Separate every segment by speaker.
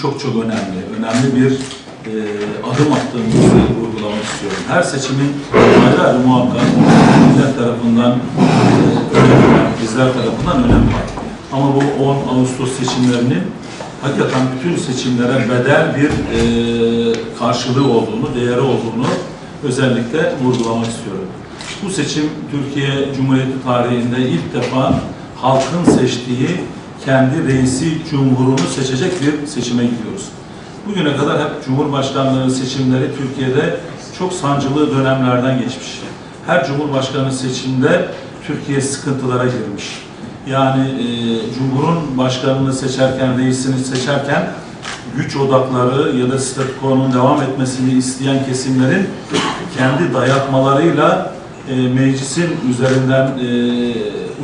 Speaker 1: çok önemli. Önemli bir adım attığımızı vurgulamak istiyorum. Her seçimin ayrı ayrı muhakkak millet tarafından önemi var, bizler tarafından önemi var. Ama bu 10 Ağustos seçimlerinin hakikaten bütün seçimlere bedel bir karşılığı olduğunu, değeri olduğunu özellikle vurgulamak istiyorum. Bu seçim Türkiye Cumhuriyeti tarihinde ilk defa halkın seçtiği kendi reisi cumhurunu seçecek bir seçime gidiyoruz. Bugüne kadar hep Cumhurbaşkanlığı seçimleri Türkiye'de çok sancılı dönemlerden geçmiş. Her Cumhurbaşkanı seçimde Türkiye sıkıntılara girmiş. Yani Cumhur'un başkanını seçerken, reisini seçerken güç odakları ya da statükonun devam etmesini isteyen kesimlerin kendi dayatmalarıyla meclisin üzerinden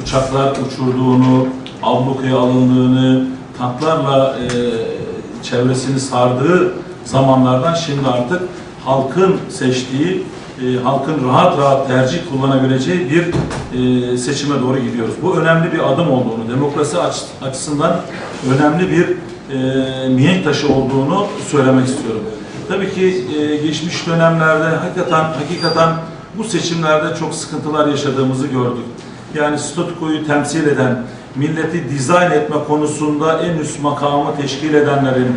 Speaker 1: uçaklar uçurduğunu, ablukaya alındığını, tanklarla çevresini sardığı zamanlardan şimdi artık halkın seçtiği, halkın rahat tercih kullanabileceği bir seçime doğru gidiyoruz. Bu önemli bir adım olduğunu, demokrasi açısından önemli bir mihenk taşı olduğunu söylemek istiyorum. Tabii ki geçmiş dönemlerde hakikaten bu seçimlerde çok sıkıntılar yaşadığımızı gördük. Yani statükoyu temsil eden, milleti dizayn etme konusunda en üst makamı teşkil edenlerin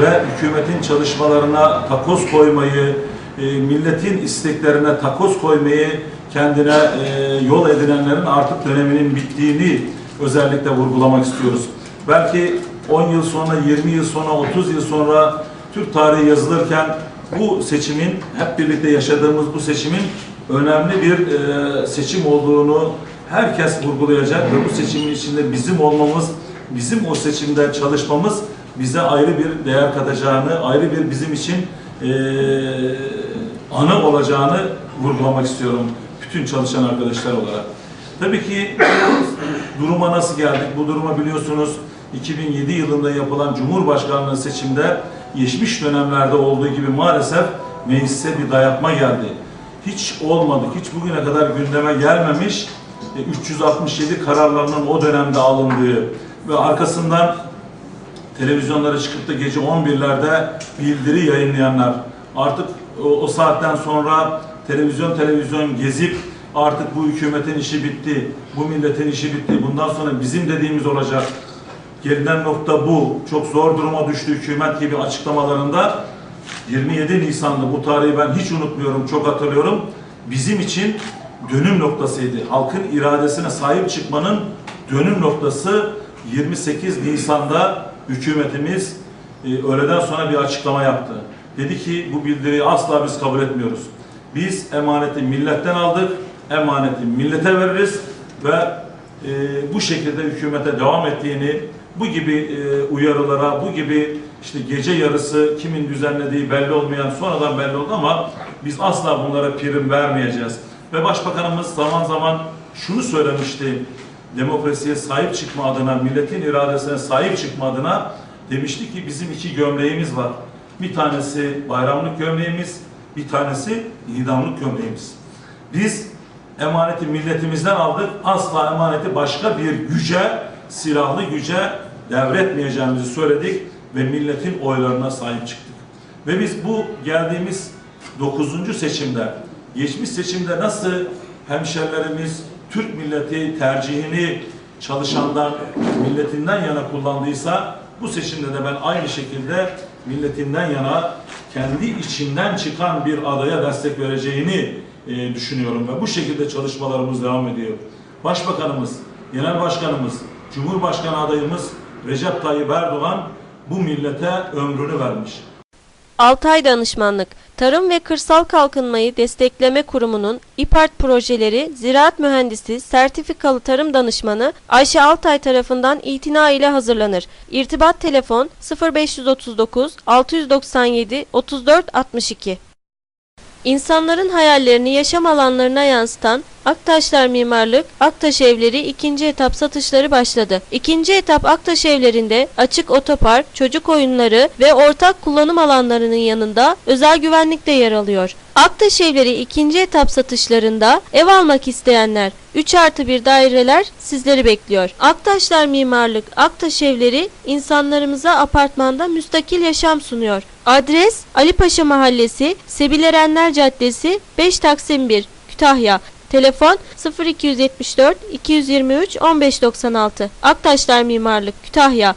Speaker 1: ve hükümetin çalışmalarına takoz koymayı, milletin isteklerine takoz koymayı kendine yol edinenlerin artık döneminin bittiğini özellikle vurgulamak istiyoruz. Belki 10 yıl sonra, 20 yıl sonra, 30 yıl sonra Türk tarihi yazılırken bu seçimin, hep birlikte yaşadığımız bu seçimin önemli bir seçim olduğunu herkes vurgulayacak ve bu seçimin içinde bizim olmamız, bizim o seçimde çalışmamız bize ayrı bir değer katacağını, ayrı bir bizim için anı olacağını vurgulamak istiyorum bütün çalışan arkadaşlar olarak. Tabii ki duruma nasıl geldik? Bu duruma biliyorsunuz 2007 yılında yapılan Cumhurbaşkanlığı seçimde geçmiş dönemlerde olduğu gibi maalesef meclise bir dayatma geldi. Hiç olmadı, hiç bugüne kadar gündeme gelmemiş 367 kararlarının o dönemde alındığı ve arkasından televizyonlara çıkıp da gece 11'lerde bildiri yayınlayanlar, artık o saatten sonra televizyon gezip artık bu hükümetin işi bitti, bu milletin işi bitti, bundan sonra bizim dediğimiz olacak, gelinen nokta bu, çok zor duruma düştü hükümet gibi açıklamalarında 27 Nisan'da, bu tarihi ben hiç unutmuyorum, çok hatırlıyorum, bizim için dönüm noktasıydı. Halkın iradesine sahip çıkmanın dönüm noktası 28 Nisan'da hükümetimiz öğleden sonra bir açıklama yaptı. Dedi ki bu bildiriyi asla biz kabul etmiyoruz. Biz emaneti milletten aldık, emaneti millete veririz ve bu şekilde hükümete devam ettiğini, bu gibi uyarılara, bu gibi işte gece yarısı kimin düzenlediği belli olmayan, sonradan belli oldu ama biz asla bunlara prim vermeyeceğiz. Ve Başbakanımız zaman zaman şunu söylemişti, demokrasiye sahip çıkma adına, milletin iradesine sahip çıkma adına demişti ki bizim iki gömleğimiz var. Bir tanesi bayramlık gömleğimiz, bir tanesi idamlık gömleğimiz. Biz emaneti milletimizden aldık, asla emaneti başka bir güce, silahlı güce devretmeyeceğimizi söyledik ve milletin oylarına sahip çıktık. Ve biz bu geldiğimiz 9. seçimde, geçmiş seçimde nasıl hemşerilerimiz Türk milleti tercihini çalışandan, milletinden yana kullandıysa, bu seçimde de ben aynı şekilde milletinden yana, kendi içinden çıkan bir adaya destek vereceğini düşünüyorum ve bu şekilde çalışmalarımız devam ediyor. Başbakanımız, Genel Başkanımız, Cumhurbaşkanı adayımız Recep Tayyip Erdoğan bu millete ömrünü vermiş.
Speaker 2: Altay Danışmanlık, Tarım ve Kırsal Kalkınmayı Destekleme Kurumu'nun İPART projeleri Ziraat Mühendisi Sertifikalı Tarım Danışmanı Ayşe Altay tarafından itina ile hazırlanır. İrtibat telefon 0539 697 34 62. İnsanların hayallerini yaşam alanlarına yansıtan Aktaşlar Mimarlık, Aktaş Evleri ikinci etap satışları başladı. İkinci etap Aktaş Evlerinde açık otopark, çocuk oyunları ve ortak kullanım alanlarının yanında özel güvenlik de yer alıyor. Aktaş Evleri ikinci etap satışlarında ev almak isteyenler 3+1 daireler sizleri bekliyor. Aktaşlar Mimarlık, Aktaş Evleri insanlarımıza apartmanda müstakil yaşam sunuyor. Adres Alipaşa Mahallesi, Sebil Erenler Caddesi, 5-1 Kütahya. Telefon 0274 223 1596. Aktaşlar Mimarlık, Kütahya.